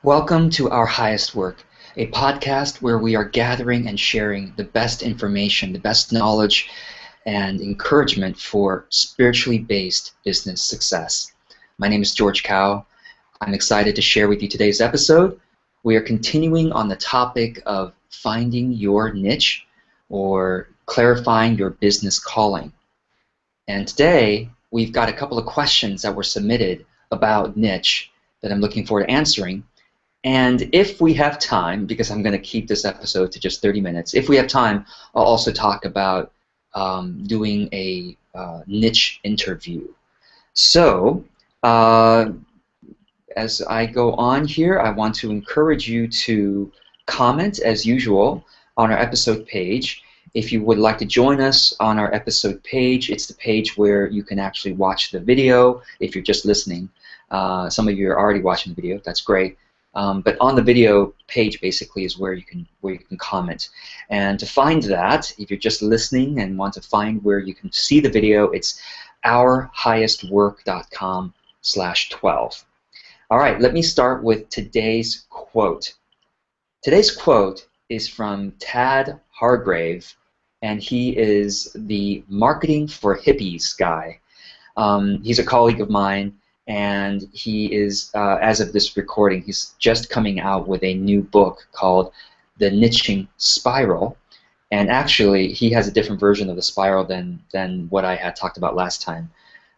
Welcome to Our Highest Work, a podcast where we are gathering and sharing the best information, the best knowledge, and encouragement for spiritually based business success. My name is George Cow. I'm excited to share with you today's episode. We are continuing on the topic of finding your niche or clarifying your business calling. And today, we've got a couple of questions that were submitted about niche that I'm looking forward to answering. And if we have time, because I'm going to keep this episode to just 30 minutes, if we have time, I'll also talk about doing a niche interview. So, as I go on here, I want to encourage you to comment, as usual, on our episode page. If you would like to join us on our episode page, it's the page where you can actually watch the video if you're just listening. Some of you are already watching the video. That's great. But on the video page, basically, is where you can comment. And to find that, if you're just listening and want to find where you can see the video, it's ourhighestwork.com/12. All right, let me start with today's quote. Today's quote is from Tad Hargrave, and he is the Marketing for Hippies guy. He's a colleague of mine. And he is, as of this recording, he's just coming out with a new book called The Niching Spiral. And actually, he has a different version of the spiral than what I had talked about last time.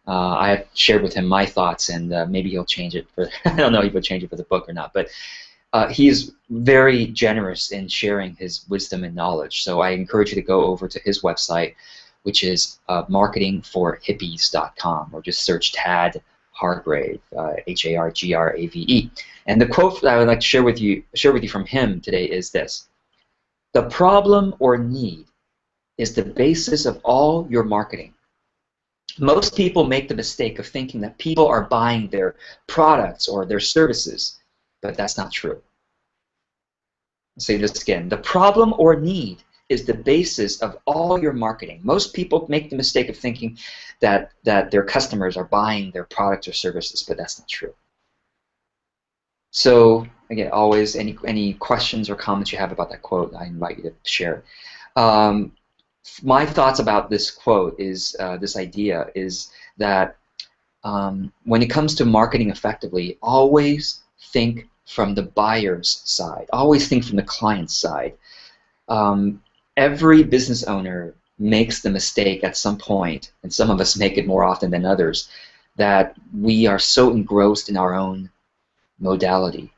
I had shared with him my thoughts, and maybe he'll change it for, I don't know if he'll change it for the book or not, but he is very generous in sharing his wisdom and knowledge. So I encourage you to go over to his website, which is marketingforhippies.com, or just search Tad Hargrave, Hargrave. And the quote that I would like to share with you from him today is this: "The problem or need is the basis of all your marketing. Most people make the mistake of thinking that people are buying their products or their services, but that's not true." I'll say this again: the problem or need is the basis of all your marketing. Most people make the mistake of thinking that their customers are buying their products or services, but that's not true. So again, always any questions or comments you have about that quote, I invite you to share it. My thoughts about this quote is this idea is that when it comes to marketing effectively, always think from the buyer's side. Always think from the client's side. Every business owner makes the mistake at some point, and some of us make it more often than others, that we are so engrossed in our own modality,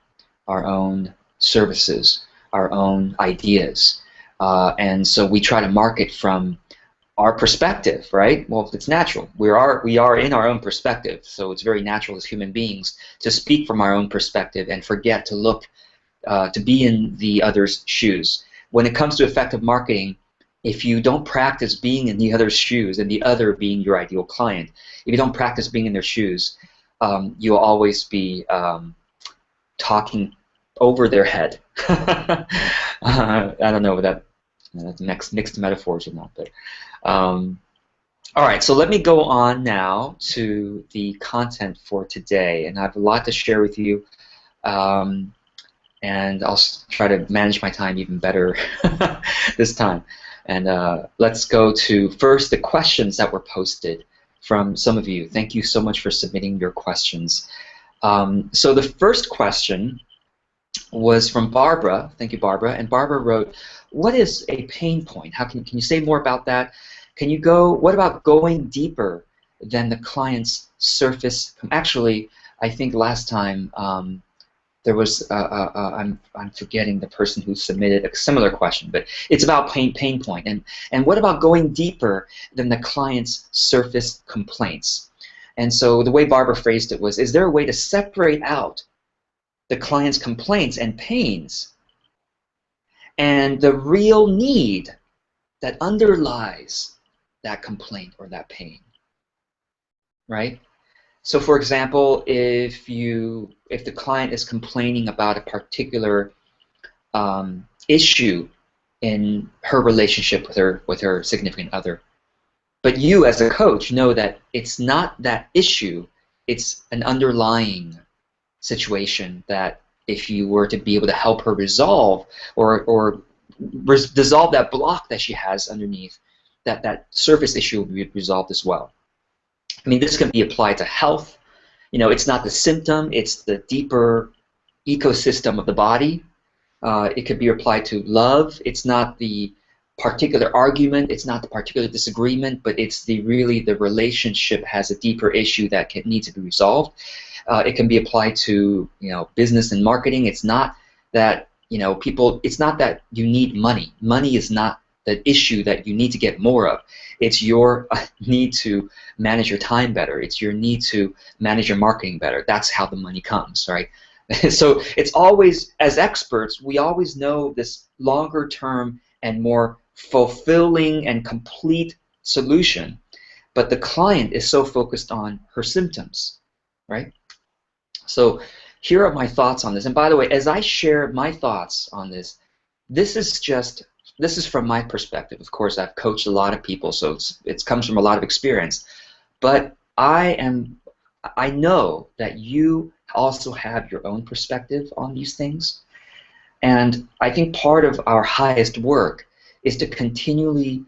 our own services, our own ideas, and so we try to market from our perspective, right? Well, it's natural. We are in our own perspective, so it's very natural as human beings to speak from our own perspective and forget to look, to be in the other's shoes. When it comes to effective marketing, if you don't practice being in the other's shoes, and the other being your ideal client, if you don't practice being in their shoes, you'll always be talking over their head. I don't know if that's mixed metaphors or not, but all right. So let me go on now to the content for today, and I have a lot to share with you. And I'll try to manage my time even better this time. And let's go to first the questions that were posted from some of you. Thank you so much for submitting your questions. So the first question was from Barbara. Thank you, Barbara. And Barbara wrote, "What is a pain point? How can you say more about that? What about going deeper than the client's surface?" Actually, I think last time there was, I'm forgetting the person who submitted a similar question, but it's about pain point. And what about going deeper than the client's surface complaints? And so the way Barbara phrased it was, is there a way to separate out the client's complaints and pains and the real need that underlies that complaint or that pain, right? So, for example, if the client is complaining about a particular issue in her relationship with her significant other, but you as a coach know that it's not that issue, it's an underlying situation that if you were to be able to help her resolve or dissolve that block that she has underneath, that surface issue will be resolved as well. I mean, this can be applied to health. You know, it's not the symptom, it's the deeper ecosystem of the body. It could be applied to love. It's not the particular argument, it's not the particular disagreement, but it's really the relationship has a deeper issue that needs to be resolved. It can be applied to, you know, business and marketing. It's not that, you know, it's not that you need money. Money is not the issue that you need to get more of. It's your need to manage your time better. It's your need to manage your marketing better. That's how the money comes, right? So it's always, as experts, we always know this longer term and more fulfilling and complete solution, but the client is so focused on her symptoms, right? So here are my thoughts on this. And by the way, as I share my thoughts on this, this is from my perspective. Of course, I've coached a lot of people, so it comes from a lot of experience. But I know that you also have your own perspective on these things. And I think part of our highest work is to continually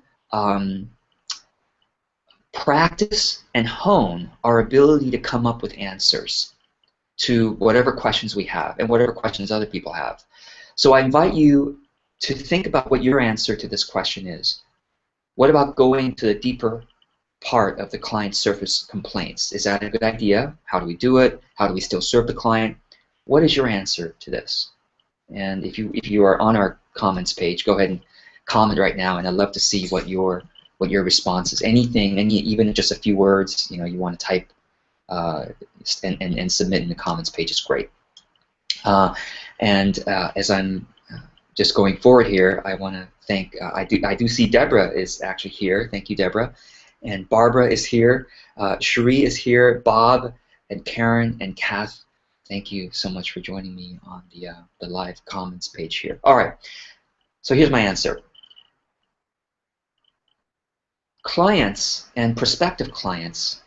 practice and hone our ability to come up with answers to whatever questions we have and whatever questions other people have. So I invite you to think about what your answer to this question is. What about going to the deeper part of the client's surface complaints? Is that a good idea? How do we do it? How do we still serve the client? What is your answer to this? And if you are on our comments page, go ahead and comment right now, and I'd love to see what your response is. Anything, even just a few words, you know, you want to type and submit in the comments page is great. As I'm just going forward here, I want to thank. I do see Deborah is actually here. Thank you, Deborah. And Barbara is here. Cherie is here. Bob and Karen and Kath. Thank you so much for joining me on the live comments page here. All right. So here's my answer. Clients and prospective clients,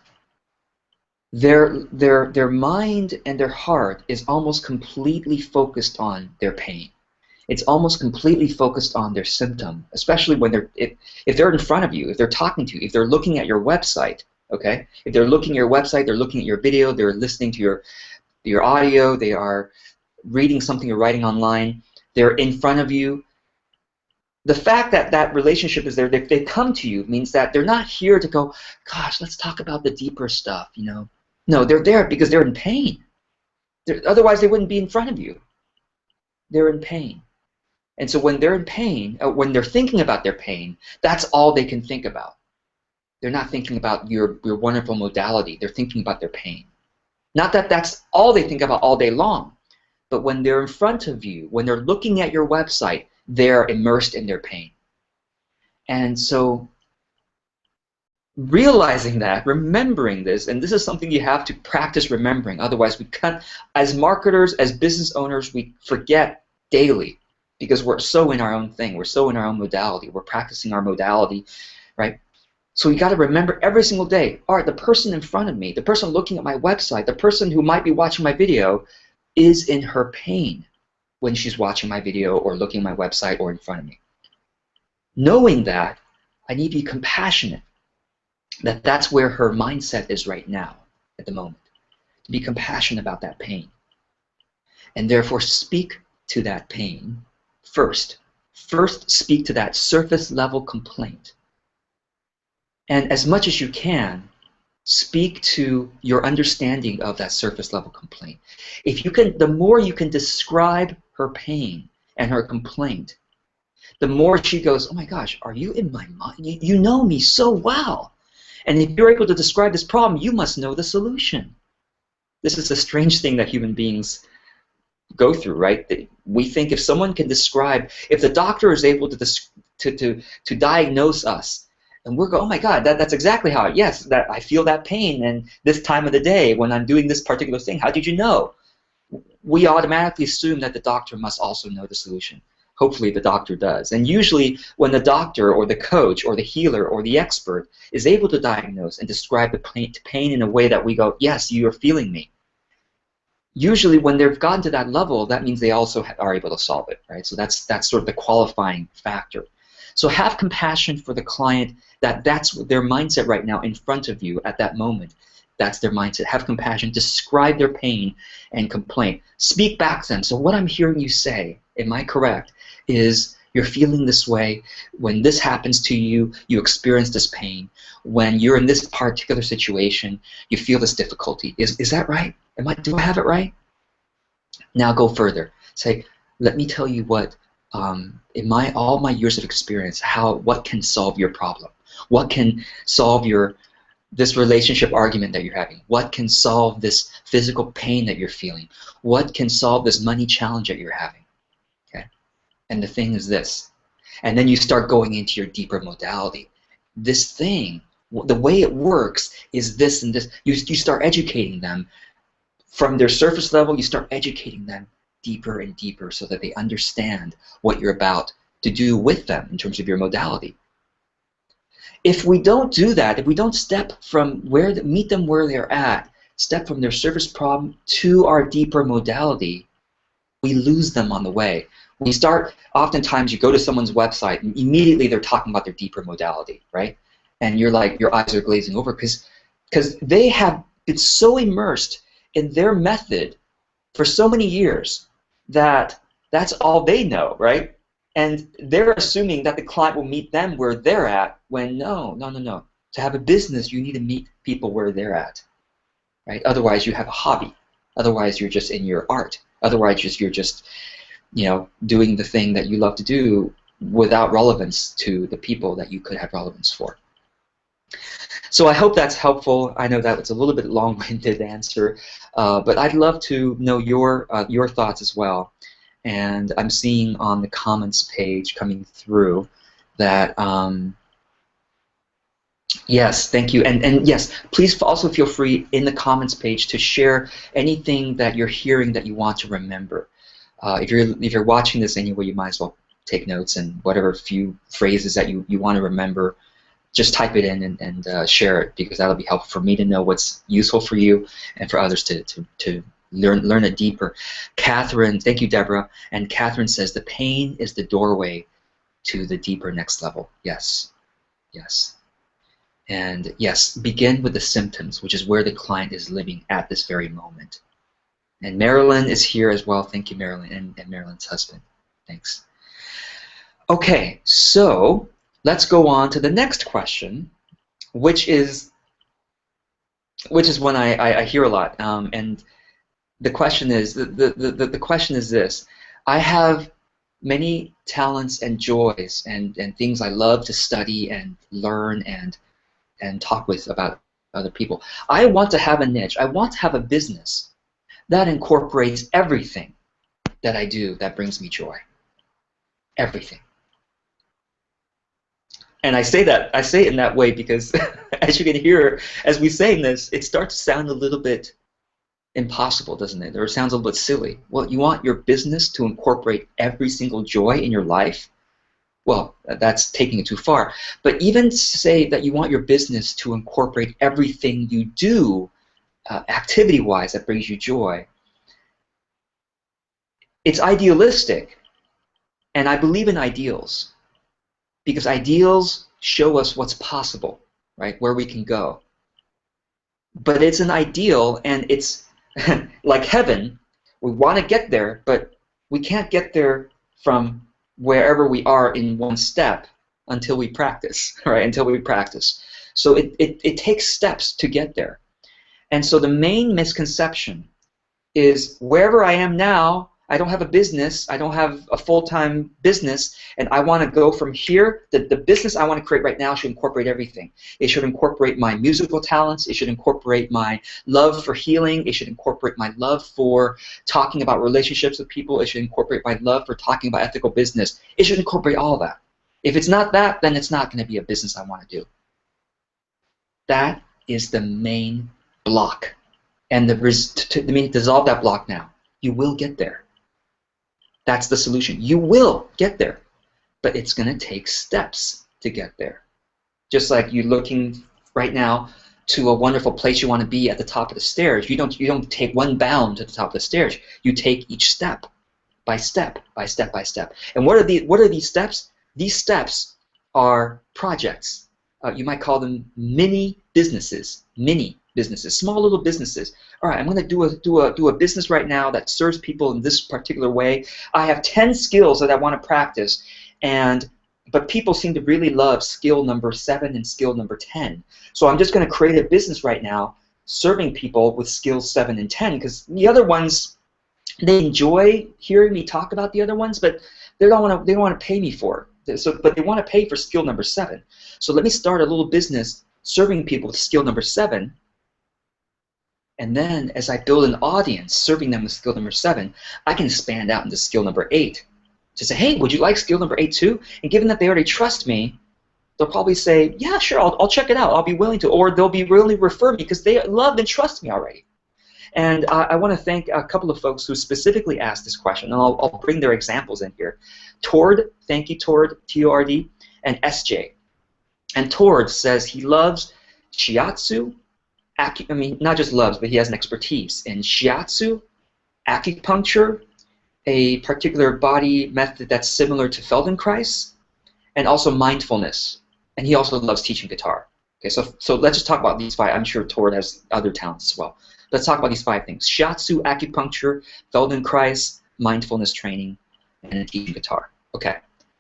their mind and their heart is almost completely focused on their pain. It's almost completely focused on their symptom, especially when if they're in front of you, if they're talking to you, if they're looking at your website, okay? If they're looking at your website, they're looking at your video, they're listening to your audio, they are reading something you're writing online, they're in front of you. The fact that that relationship is there, if they come to you, means that they're not here to go, gosh, let's talk about the deeper stuff, you know. No, they're there because they're in pain. Otherwise, they wouldn't be in front of you. They're in pain. And so when they're in pain, when they're thinking about their pain, that's all they can think about. They're not thinking about your wonderful modality. They're thinking about their pain. Not that that's all they think about all day long, but when they're in front of you, when they're looking at your website, they're immersed in their pain. And so realizing that, remembering this, and this is something you have to practice remembering, otherwise we can't, as marketers, as business owners, we forget daily because we're so in our own thing, we're so in our own modality, we're practicing our modality, right? So you got to remember every single day, all right, the person in front of me, the person looking at my website, the person who might be watching my video is in her pain when she's watching my video or looking at my website or in front of me. Knowing that, I need to be compassionate, that that's where her mindset is right now, at the moment. To be compassionate about that pain. And therefore speak to that pain first. First speak to that surface level complaint. And as much as you can, speak to your understanding of that surface level complaint. If you can, the more you can describe her pain and her complaint, the more she goes, oh my gosh, are you in my mind? You know me so well. And if you're able to describe this problem, you must know the solution. This is a strange thing that human beings go through, right? We think if someone can describe, if the doctor is able to diagnose us, and we're going, oh my God, that's exactly how, yes, that I feel that pain and this time of the day when I'm doing this particular thing. How did you know? We automatically assume that the doctor must also know the solution. Hopefully the doctor does. And usually when the doctor or the coach or the healer or the expert is able to diagnose and describe the pain in a way that we go, yes, you are feeling me. usually when they've gotten to that level, that means they also are able to solve it, right? So that's sort of the qualifying factor. So have compassion for the client, that's their mindset right now in front of you at that moment. That's their mindset. Have compassion. Describe their pain and complaint. Speak back to them. So what I'm hearing you say, am I correct, is you're feeling this way. When this happens to you, you experience this pain. When you're in this particular situation, you feel this difficulty. Is that right? Do I have it right? Now go further. Say, let me tell you what, in all my years of experience, what can solve your problem? What can solve this relationship argument that you're having? What can solve this physical pain that you're feeling? What can solve this money challenge that you're having? Okay? And the thing is this. And then you start going into your deeper modality. This thing, the way it works is this and this. You start educating them. From their surface level, you start educating them deeper and deeper so that they understand what you're about to do with them in terms of your modality. If we don't do that, if we don't step from meet them where they're at, step from their surface problem to our deeper modality, we lose them on the way. We start, oftentimes you go to someone's website and immediately they're talking about their deeper modality, right? And you're like, your eyes are glazing over because they have been so immersed in their method for so many years that that's all they know, right? And they're assuming that the client will meet them where they're at, when no. To have a business, you need to meet people where they're at, right? Otherwise, you have a hobby. Otherwise, you're just in your art. Otherwise, you're just, doing the thing that you love to do without relevance to the people that you could have relevance for. So I hope that's helpful. I know that it's a little bit long-winded answer, but I'd love to know your thoughts as well. And I'm seeing on the comments page coming through that yes, thank you, and yes, please also feel free in the comments page to share anything that you're hearing that you want to remember. If you're watching this anyway, you might as well take notes, and whatever few phrases that you want to remember, just type it in and share it, because that'll be helpful for me to know what's useful for you and for others to learn it deeper. Catherine, thank you, Deborah. And Catherine says the pain is the doorway to the deeper next level. Yes, yes. And yes, begin with the symptoms, which is where the client is living at this very moment. And Marilyn is here as well. Thank you, Marilyn, and Marilyn's husband. Thanks. Okay, so let's go on to the next question, which is one I hear a lot, and the question is the question is this: I have many talents and joys and things I love to study and learn and talk with about other people. I want to have a niche. I want to have a business that incorporates everything that I do that brings me joy. Everything. And I say it in that way because, as you can hear, as we say this, it starts to sound a little bit impossible, doesn't it? Or it sounds a little bit silly. Well, you want your business to incorporate every single joy in your life? Well, that's taking it too far. But even say that you want your business to incorporate everything you do, activity-wise, that brings you joy. It's idealistic, and I believe in ideals, because ideals show us what's possible, right? Where we can go. But it's an ideal, and it's like heaven. We want to get there, but we can't get there from wherever we are in one step until we practice, right? Until we practice. So it takes steps to get there. And so the main misconception is wherever I am now, I don't have a business, I don't have a full-time business, and I want to go from here. The business I want to create right now should incorporate everything. It should incorporate my musical talents, it should incorporate my love for healing, it should incorporate my love for talking about relationships with people, it should incorporate my love for talking about ethical business. It should incorporate all that. If it's not that, then it's not going to be a business I want to do. That is the main block. And to dissolve that block now. You will get there. That's the solution. You will get there, but it's going to take steps to get there. Just like you're looking right now to a wonderful place you want to be at the top of the stairs, you don't take one bound to the top of the stairs. You take each step by step by step by step. And what are these steps? These steps are projects. You might call them mini businesses, small little businesses. All right, I'm going to do a business right now that serves people in this particular way. I have 10 skills that I want to practice, but people seem to really love skill number 7 and skill number 10. So I'm just going to create a business right now serving people with skills 7 and 10, because the other ones, they enjoy hearing me talk about the other ones, but they don't want to pay me for it. But they want to pay for skill number 7. So let me start a little business serving people with skill number 7. And then as I build an audience serving them with skill number 7, I can expand out into skill number 8. To say, hey, would you like skill number 8 too? And given that they already trust me, they'll probably say, yeah, sure, I'll check it out. I'll be willing to. Or they'll be willing to refer me because they love and trust me already. And I want to thank a couple of folks who specifically asked this question, and I'll bring their examples in here. Tord, thank you, Tord, T-O-R-D, and SJ. And Tord says he loves shiatsu, not just loves, but he has an expertise in shiatsu, acupuncture, a particular body method that's similar to Feldenkrais, and also mindfulness. And he also loves teaching guitar. Okay, so let's just talk about these 5. I'm sure Tord has other talents as well. Let's talk about these 5 things: shiatsu, acupuncture, Feldenkrais, mindfulness training, and teaching guitar. Okay,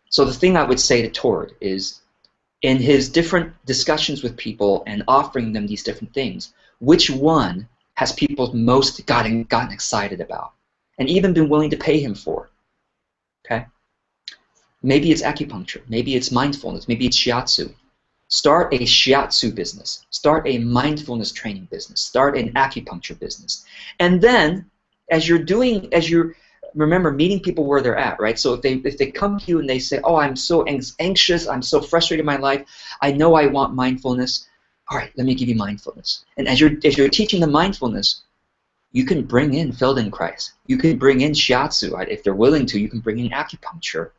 so the thing I would say to Tord is, in his different discussions with people and offering them these different things, which one has people most gotten excited about and even been willing to pay him for? Okay, maybe it's acupuncture, maybe it's mindfulness, maybe it's shiatsu. Start a shiatsu business. Start a mindfulness training business. Start an acupuncture business. And then, as you're remember meeting people where they're at, right? So if they come to you and they say, oh, I'm so anxious, I'm so frustrated in my life, I know I want mindfulness. All right, let me give you mindfulness. And as you're teaching them mindfulness, you can bring in Feldenkrais. You can bring in shiatsu. Right? If they're willing to, you can bring in acupuncture.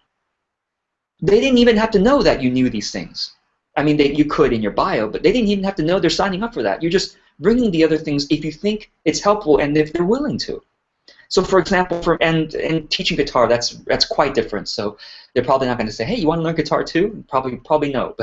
They didn't even have to know that you knew these things. I mean, you could in your bio, but they didn't even have to know they're signing up for that. You're just bringing the other things if you think it's helpful and if they're willing to. So, for example, and teaching guitar, that's quite different. So they're probably not going to say, "Hey, you want to learn guitar too?" Probably no.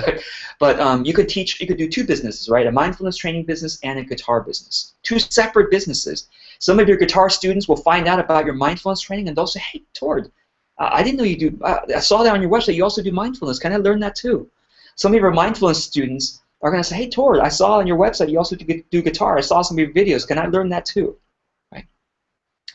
But you could do 2 businesses, right? A mindfulness training business and a guitar business. 2 separate businesses. Some of your guitar students will find out about your mindfulness training, and they'll say, "Hey, Tord, I didn't know you do. I saw that on your website. You also do mindfulness. Can I learn that too?" Some of your mindfulness students are going to say, "Hey, Tord, I saw on your website you also do guitar. I saw some of your videos. Can I learn that too?" Right?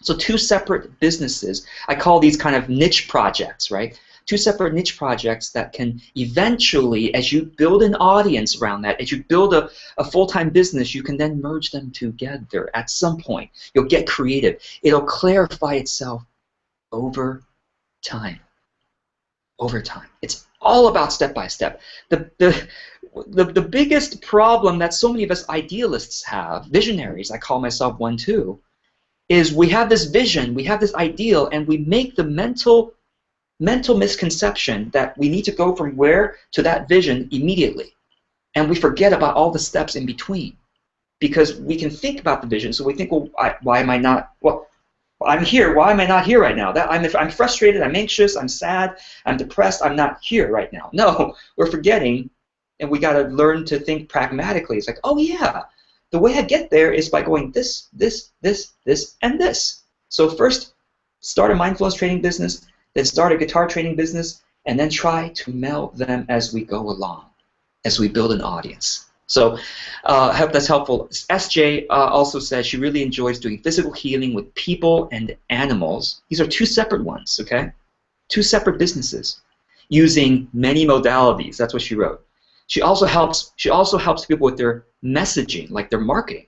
So 2 separate businesses. I call these kind of niche projects, right? 2 separate niche projects that can eventually, as you build an audience around that, as you build a full-time business, you can then merge them together at some point. You'll get creative. It'll clarify itself over time. Over time. It's all about step by step. The biggest problem that so many of us idealists have, visionaries, I call myself one too, is we have this vision, we have this ideal, and we make the mental misconception that we need to go from where to that vision immediately. And we forget about all the steps in between. Because we can think about the vision, so we think, well, why am I not, well, I'm here. Why am I not here right now? I'm frustrated, I'm anxious, I'm sad, I'm depressed, I'm not here right now. No, we're forgetting, and we got to learn to think pragmatically. It's like, oh yeah, the way I get there is by going this, and this. So first, start a mindfulness training business, then start a guitar training business, and then try to meld them as we go along, as we build an audience. So I hope that's helpful. SJ also says she really enjoys doing physical healing with people and animals. These are 2 separate ones, okay? 2 separate businesses using many modalities. That's what she wrote. She also helps people with their messaging, like their marketing.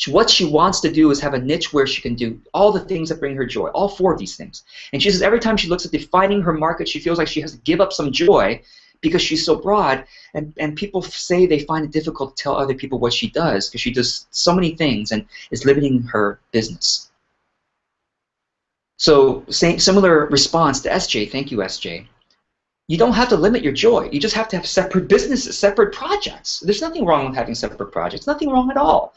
What she wants to do is have a niche where she can do all the things that bring her joy, all 4 of these things. And she says every time she looks at defining her market, she feels like she has to give up some joy because she's so broad, and people say they find it difficult to tell other people what she does because she does so many things and is limiting her business. So similar response to SJ. Thank you, SJ. You don't have to limit your joy. You just have to have separate businesses, separate projects. There's nothing wrong with having separate projects. Nothing wrong at all.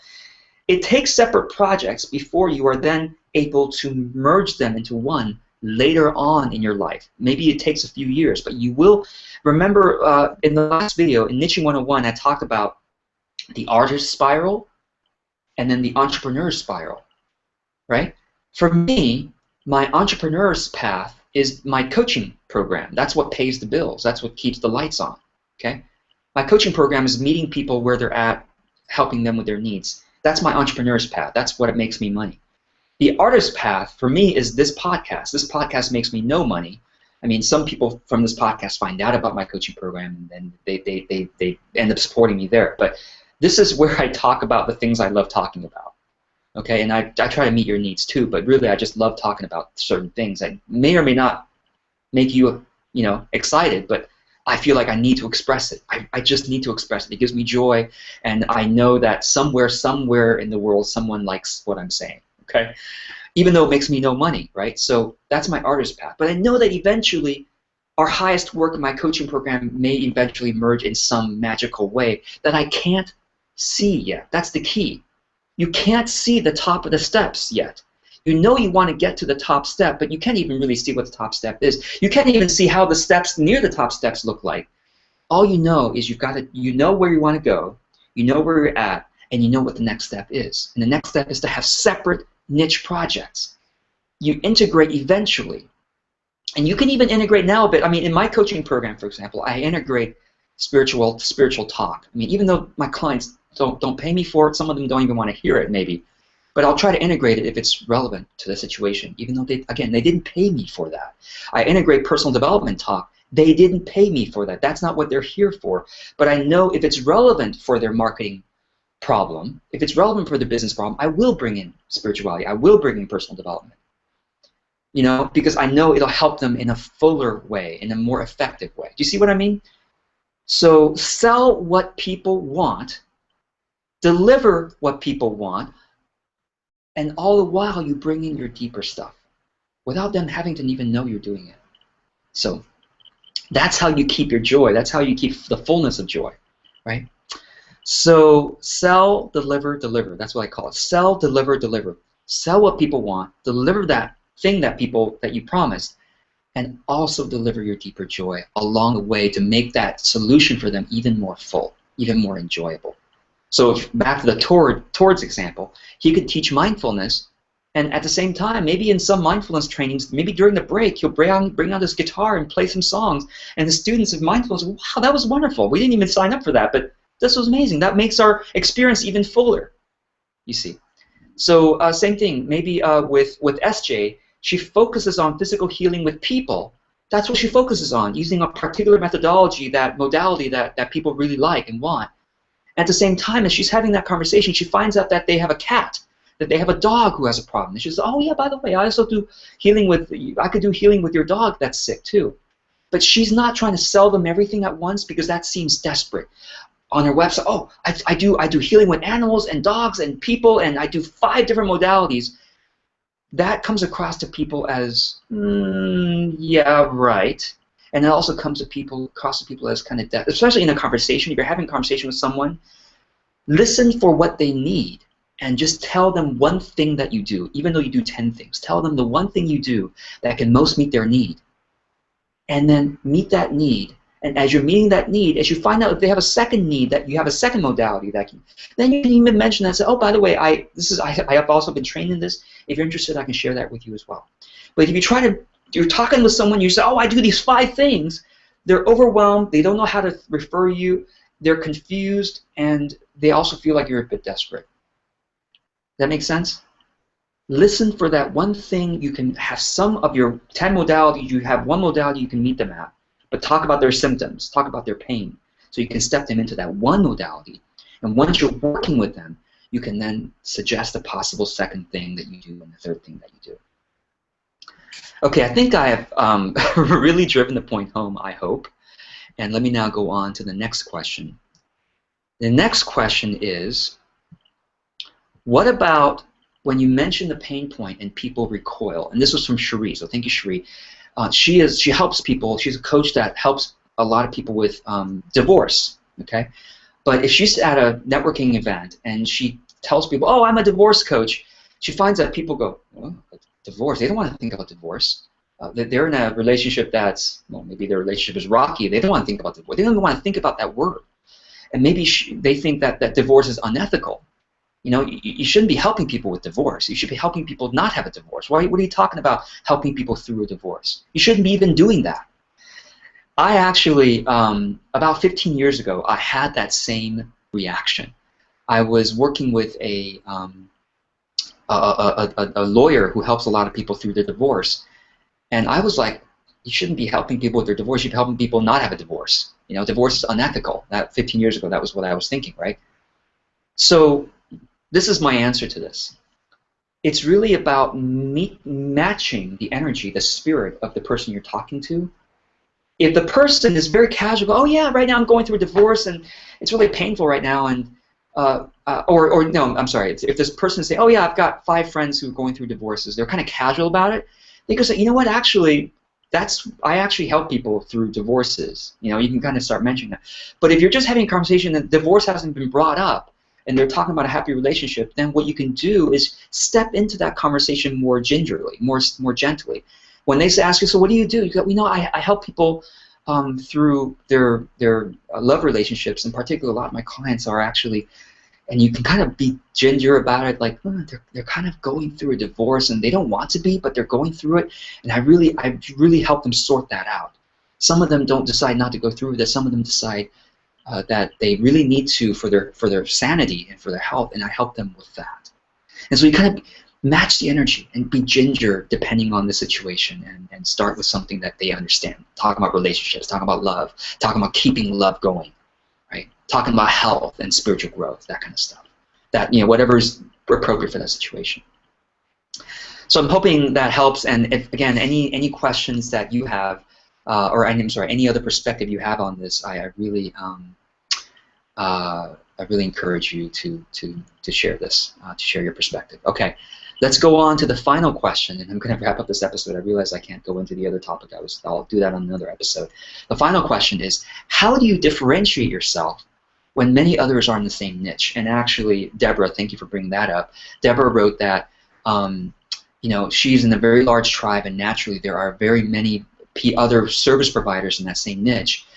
It takes separate projects before you are then able to merge them into one later on in your life. Maybe it takes a few years, but you will. Remember in the last video, in Niching 101, I talked about the artist spiral and then the entrepreneur spiral, right? For me, my entrepreneur's path is my coaching program. That's what pays the bills. That's what keeps the lights on, okay? My coaching program is meeting people where they're at, helping them with their needs. That's my entrepreneur's path. That's what makes me money. The artist's path, for me, is this podcast. This podcast makes me no money. I mean, some people from this podcast find out about my coaching program, and they end up supporting me there. But this is where I talk about the things I love talking about. Okay, and I try to meet your needs too, but really I just love talking about certain things that may or may not make you, excited, but I feel like I need to express it. I just need to express it. It gives me joy, and I know that somewhere in the world, someone likes what I'm saying, okay? Even though it makes me no money, right? So that's my artist path. But I know that eventually our highest work in my coaching program may eventually merge in some magical way that I can't see yet. That's the key. You can't see the top of the steps yet. You know you want to get to the top step, but you can't even really see what the top step is. You can't even see how the steps near the top steps look like. All you know is you know where you want to go, you know where you're at, and you know what the next step is. And the next step is to have separate niche projects. You integrate eventually. And you can even integrate now a bit. I mean, in my coaching program, for example, I integrate spiritual talk. I mean, even though my clients don't pay me for it, some of them don't even want to hear it, maybe. But I'll try to integrate it if it's relevant to the situation, even though, they didn't pay me for that. I integrate personal development talk. They didn't pay me for that. That's not what they're here for. But I know if it's relevant for their marketing problem, if it's relevant for their business problem, I will bring in spirituality. I will bring in personal development. Because I know it'll help them in a fuller way, in a more effective way. Do you see what I mean? So sell what people want, deliver what people want, and all the while you bring in your deeper stuff without them having to even know you're doing it. So that's how you keep your joy. That's how you keep the fullness of joy, right? So sell, deliver, deliver. That's what I call it. Sell, deliver, deliver. Sell what people want, deliver that thing that you promised, and also deliver your deeper joy along the way to make that solution for them even more full, even more enjoyable. So back to the towards example, he could teach mindfulness, and at the same time, maybe in some mindfulness trainings, maybe during the break, he'll bring out his guitar and play some songs, and the students of mindfulness, wow, that was wonderful. We didn't even sign up for that, but this was amazing. That makes our experience even fuller, you see. So same thing, maybe with SJ, she focuses on physical healing with people. That's what she focuses on, using a particular modality that people really like and want. At the same time, as she's having that conversation, she finds out that they have a cat, that they have a dog who has a problem. And she says, oh yeah, by the way, I also do healing I could do healing with your dog that's sick too. But she's not trying to sell them everything at once because that seems desperate. On her website, oh, I do healing with animals and dogs and people, and I do 5 different modalities. That comes across to people as, yeah, right. And it also comes across to people as kind of deaf, especially in a conversation. If you're having a conversation with someone, listen for what they need and just tell them one thing that you do, even though you do 10 things. Tell them the one thing you do that can most meet their need. And then meet that need. And as you're meeting that need, as you find out if they have a second need, that you have a second modality that can, then you can even mention that and say, oh, by the way, I have also been trained in this. If you're interested, I can share that with you as well. But if you're talking with someone, you say, oh, I do these 5 things, they're overwhelmed, they don't know how to refer you, they're confused, and they also feel like you're a bit desperate. That makes sense? Listen for that one thing. You can have some of your 10 modalities, you have one modality you can meet them at, but talk about their symptoms, talk about their pain, so you can step them into that one modality. And once you're working with them, you can then suggest a possible second thing that you do and the third thing that you do. Okay, I think I have really driven the point home, I hope. And let me now go on to the next question. The next question is, what about when you mention the pain point and people recoil? And this was from Cherie, so thank you, Cherie. She helps people. She's a coach that helps a lot of people with divorce. Okay, but if she's at a networking event and she tells people, "Oh, I'm a divorce coach," she finds that people go, "Oh, divorce? They don't want to think about divorce. They're in a relationship that's, well, maybe their relationship is rocky. They don't want to think about divorce. They don't even want to think about that word. And maybe they think that divorce is unethical. You know, you shouldn't be helping people with divorce. You should be helping people not have a divorce. What are you talking about helping people through a divorce? You shouldn't be even doing that." I actually, about 15 years ago, I had that same reaction. I was working with a lawyer who helps a lot of people through their divorce, and I was like, you shouldn't be helping people with their divorce. You should be helping people not have a divorce. You know, divorce is unethical. That 15 years ago, that was what I was thinking, right? So this is my answer to this. It's really about matching the energy, the spirit of the person you're talking to. If the person is very casual, "Oh yeah, right now I'm going through a divorce and it's really painful right now," and or no, I'm sorry. If this person is saying, "Oh yeah, I've got 5 friends who are going through divorces," they're kind of casual about it. They could say, "You know what? Actually, I actually help people through divorces." You know, you can kind of start mentioning that. But if you're just having a conversation that divorce hasn't been brought up, and they're talking about a happy relationship, then what you can do is step into that conversation more gingerly, more gently. When they ask you, "So what do?" You go, "You know, I help people through their love relationships. In particular, a lot of my clients are actually," and you can kind of be ginger about it, like, they're kind of going through a divorce and they don't want to be, but they're going through it, and I really help them sort that out. Some of them don't decide not to go through this. Some of them decide that they really need to for their sanity and for their health, and I help them with that. And so you kind of match the energy and be ginger depending on the situation, and start with something that they understand. Talking about relationships, talking about love, talking about keeping love going, right? Talking about health and spiritual growth, that kind of stuff. That, you know, whatever's appropriate for that situation. So I'm hoping that helps. And if, again, any questions that you have, or I'm sorry, any other perspective you have on this, I really encourage you to share this, to share your perspective. Okay, let's go on to the final question, and I'm going to wrap up this episode. I realize I can't go into the other topic. I'll do that on another episode. The final question is, how do you differentiate yourself when many others are in the same niche? And actually, Deborah, thank you for bringing that up. Deborah wrote that you know, she's in a very large tribe, and naturally there are very many other service providers in that same niche.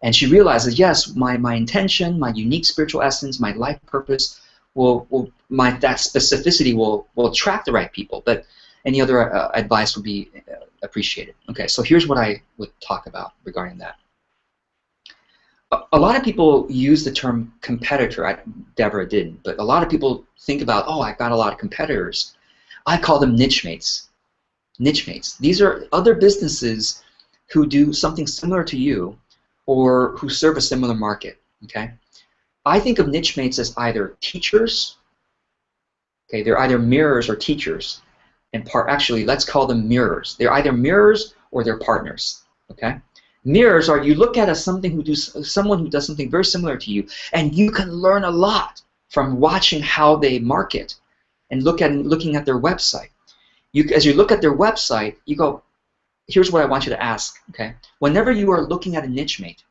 And she realizes, yes, my intention, my unique spiritual essence, my life purpose, that specificity will attract the right people. But any other advice would be appreciated. Okay, so here's what I would talk about regarding that. A lot of people use the term competitor. Deborah didn't, but a lot of people think about, oh, I've got a lot of competitors. I call them niche mates. Niche mates. These are other businesses who do something similar to you, or who serve a similar market. Okay, I think of niche mates as either teachers. Okay, they're either mirrors or teachers, and actually, let's call them mirrors. They're either mirrors or they're partners. Okay, mirrors are, you look at as someone who does something very similar to you, and you can learn a lot from watching how they market and looking at their website. As you look at their website, you go, here's what I want you to ask, okay? Whenever you are looking at a niche mate,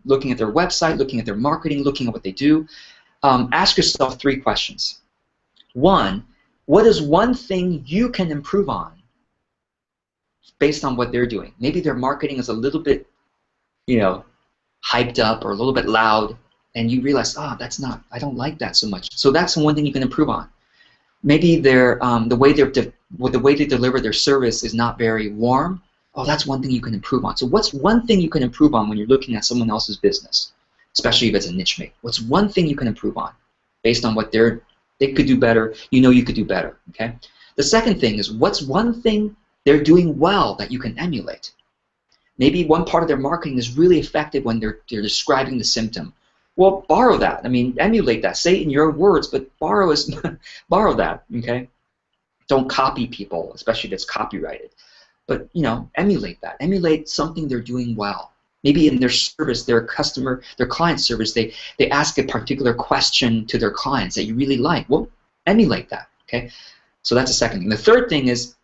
looking at their website, looking at their marketing, looking at what they do, ask yourself 3 questions. 1, what is one thing you can improve on based on what they're doing? Maybe their marketing is a little bit, you know, hyped up or a little bit loud, and you realize, I don't like that so much. So that's one thing you can improve on. Maybe the way they deliver their service is not very warm. Oh, that's one thing you can improve on. So what's one thing you can improve on when you're looking at someone else's business, especially if it's a niche mate? What's one thing you can improve on based on what they could do better? You know you could do better. Okay. The second thing is, what's one thing they're doing well that you can emulate? Maybe one part of their marketing is really effective when they're describing the symptom. Well, borrow that. I mean, emulate that. Say it in your words, but borrow that. Okay. Don't copy people, especially if it's copyrighted. But, you know, emulate that. Emulate something they're doing well. Maybe in their service, their client service, they ask a particular question to their clients that you really like. Well, emulate that. Okay. So that's the second thing. The third thing is,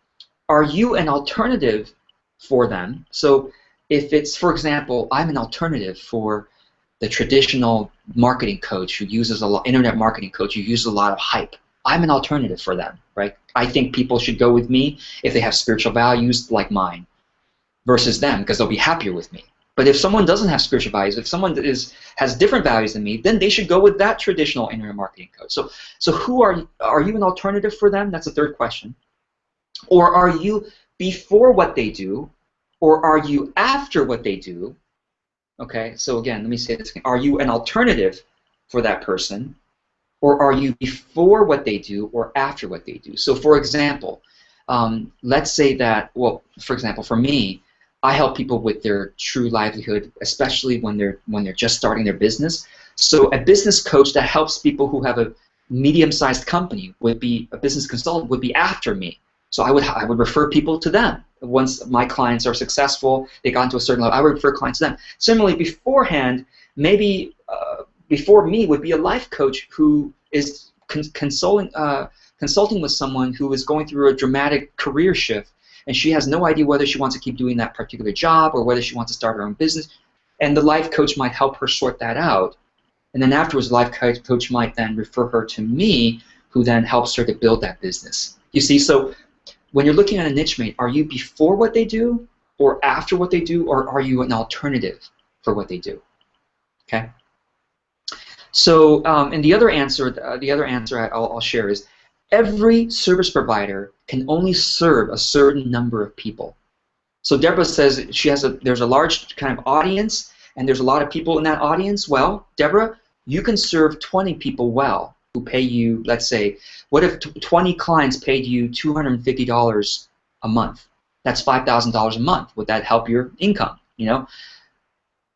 are you an alternative for them. So if it's, for example, I'm an alternative for the traditional marketing coach who uses a lot, internet marketing coach who uses a lot of hype. I'm an alternative for them, right? I think people should go with me if they have spiritual values like mine versus them because they'll be happier with me. But if someone doesn't have spiritual values, if someone has different values than me, then they should go with that traditional internet marketing coach. So who are you? Are you an alternative for them? That's the third question. Or are you before what they do, or are you after what they do? Okay, so again, let me say this again. Are you an alternative for that person, or are you before what they do or after what they do? So for example, let's say that, well, for example, for me, I help people with their true livelihood, especially when they're just starting their business. So a business coach that helps people who have a medium-sized company would be a business consultant would be after me. So I would refer people to them. Once my clients are successful, they got into a certain level, I would refer clients to them. Similarly, beforehand, maybe before me would be a life coach who is consulting with someone who is going through a dramatic career shift, and she has no idea whether she wants to keep doing that particular job or whether she wants to start her own business. And the life coach might help her sort that out. And then afterwards, the life coach might then refer her to me, who then helps her to build that business. You see, so when you're looking at a niche mate, are you before what they do or after what they do, or are you an alternative for what they do? Okay. So, and the other answer I'll share is every service provider can only serve a certain number of people. So Deborah says there's a large kind of audience, and there's a lot of people in that audience. Well, Deborah, you can serve 20 people well who pay you, let's say, what if 20 clients paid you $250 a month? That's $5,000 a month. Would that help your income? You know,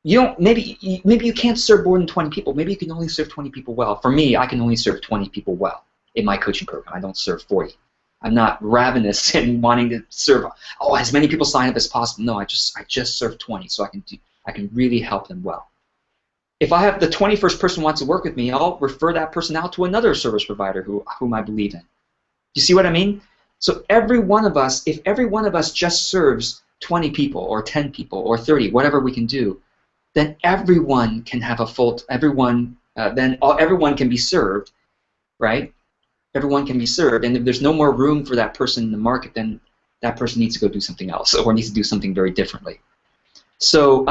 you don't. Maybe you can't serve more than 20 people. Maybe you can only serve 20 people well. For me, I can only serve 20 people well in my coaching program. I don't serve 40. I'm not ravenous and wanting to serve as many people sign up as possible. No, I just serve 20, so I can really help them well. If I have the 21st person wants to work with me, I'll refer that person out to another service provider whom I believe in. You see what I mean? So every one of us, if every one of us just serves 20 people or 10 people or 30, whatever we can do, then everyone can have everyone can be served, right? Everyone can be served, and if there's no more room for that person in the market, then that person needs to go do something else or needs to do something very differently. So,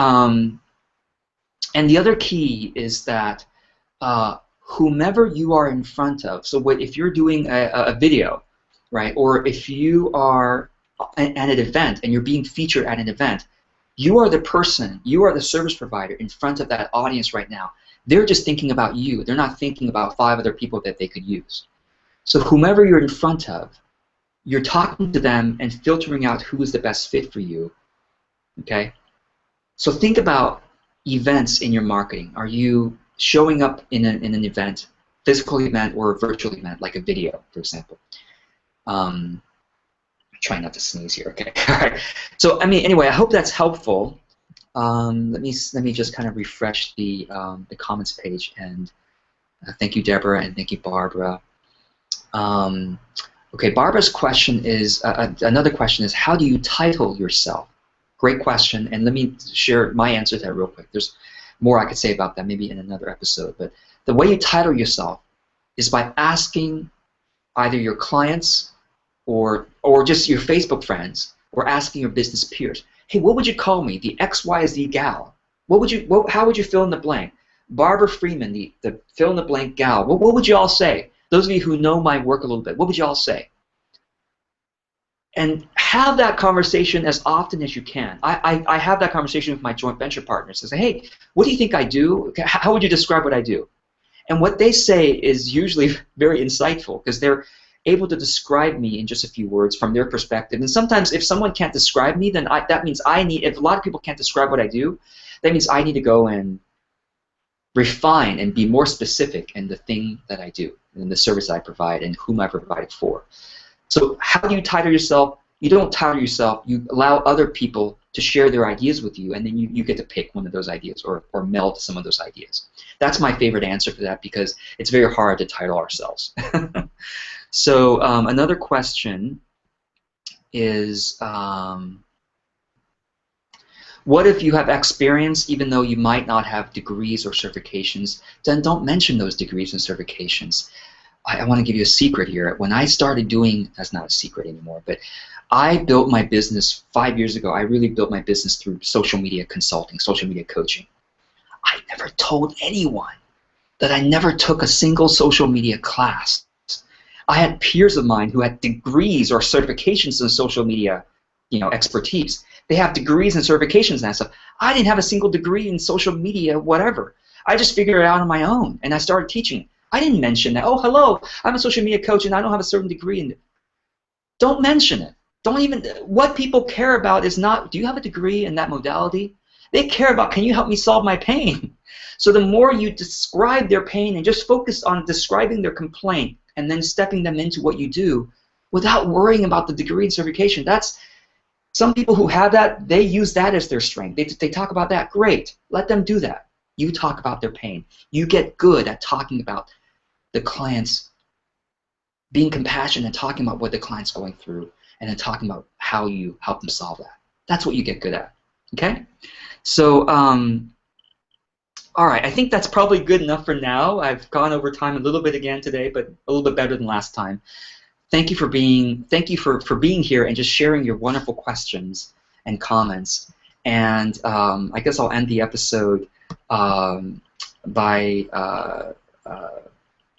and the other key is that whomever you are in front of, so if you're doing a video, right, or if you are at an event and you're being featured at an event, you are the person, you are the service provider in front of that audience right now. They're just thinking about you. They're not thinking about 5 other people that they could use. So whomever you're in front of, you're talking to them and filtering out who is the best fit for you, okay? So think about events in your marketing. Are you showing up in an event, physical event or a virtual event, like a video, for example? Try not to sneeze here, okay? All right. So, I mean, anyway, I hope that's helpful. Let me just kind of refresh the comments page, and thank you, Deborah, and thank you, Barbara. Okay, Barbara's question is, another question is, how do you title yourself? Great question, and let me share my answer to that real quick. There's more I could say about that maybe in another episode, but the way you title yourself is by asking either your clients or just your Facebook friends, or asking your business peers, hey, what would you call me? The XYZ gal. How would you fill in the blank? Barbara Freeman, the fill in the blank gal. What would you all say? Those of you who know my work a little bit, what would you all say? And have that conversation as often as you can. I have that conversation with my joint venture partners. I say, hey, what do you think I do? How would you describe what I do? And what they say is usually very insightful, because they're able to describe me in just a few words from their perspective. And sometimes if someone can't describe me, then that means if a lot of people can't describe what I do, that means I need to go and refine and be more specific in the thing that I do, and the service I provide, and whom I provide it for. So how do you title yourself? You don't title yourself. You allow other people to share their ideas with you, and then you get to pick one of those ideas or meld some of those ideas. That's my favorite answer for that, because it's very hard to title ourselves. So another question is, What if you have experience, even though you might not have degrees or certifications? Then don't mention those degrees and certifications. I want to give you a secret here. When I started doing, that's not a secret anymore, but I built my business 5 years ago. I really built my business through social media consulting, social media coaching. I never told anyone that I never took a single social media class. I had peers of mine who had degrees or certifications in social media, expertise. They have degrees and certifications and that stuff. I didn't have a single degree in social media, whatever. I just figured it out on my own, and I started teaching. I didn't mention that, oh, hello, I'm a social media coach, and I don't have a certain degree in it. Don't mention it. Don't even, what people care about is not, do you have a degree in that modality? They care about, can you help me solve my pain? So the more you describe their pain and just focus on describing their complaint and then stepping them into what you do without worrying about the degree and certification, that's, some people who have that, they use that as their strength. They talk about that. Great. Let them do that. You talk about their pain. You get good at talking about the clients, being compassionate and talking about what the client's going through, and then talking about how you help them solve that. That's what you get good at. Okay? So, all right, I think that's probably good enough for now. I've gone over time a little bit again today, but a little bit better than last time. Thank you for being here and just sharing your wonderful questions and comments. And I guess I'll end the episode by I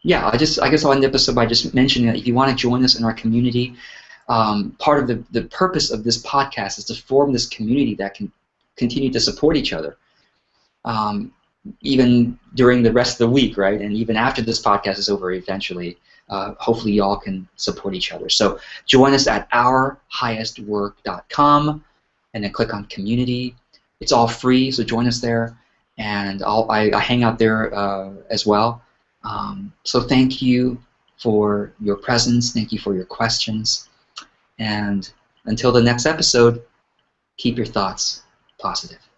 guess I'll end the episode by just mentioning that if you want to join us in our community, part of the purpose of this podcast is to form this community that can continue to support each other, even during the rest of the week, right? And even after this podcast is over, eventually. Hopefully you all can support each other. So join us at ourhighestwork.com and then click on community. It's all free, so join us there. And I hang out there as well. So thank you for your presence. Thank you for your questions. And until the next episode, keep your thoughts positive.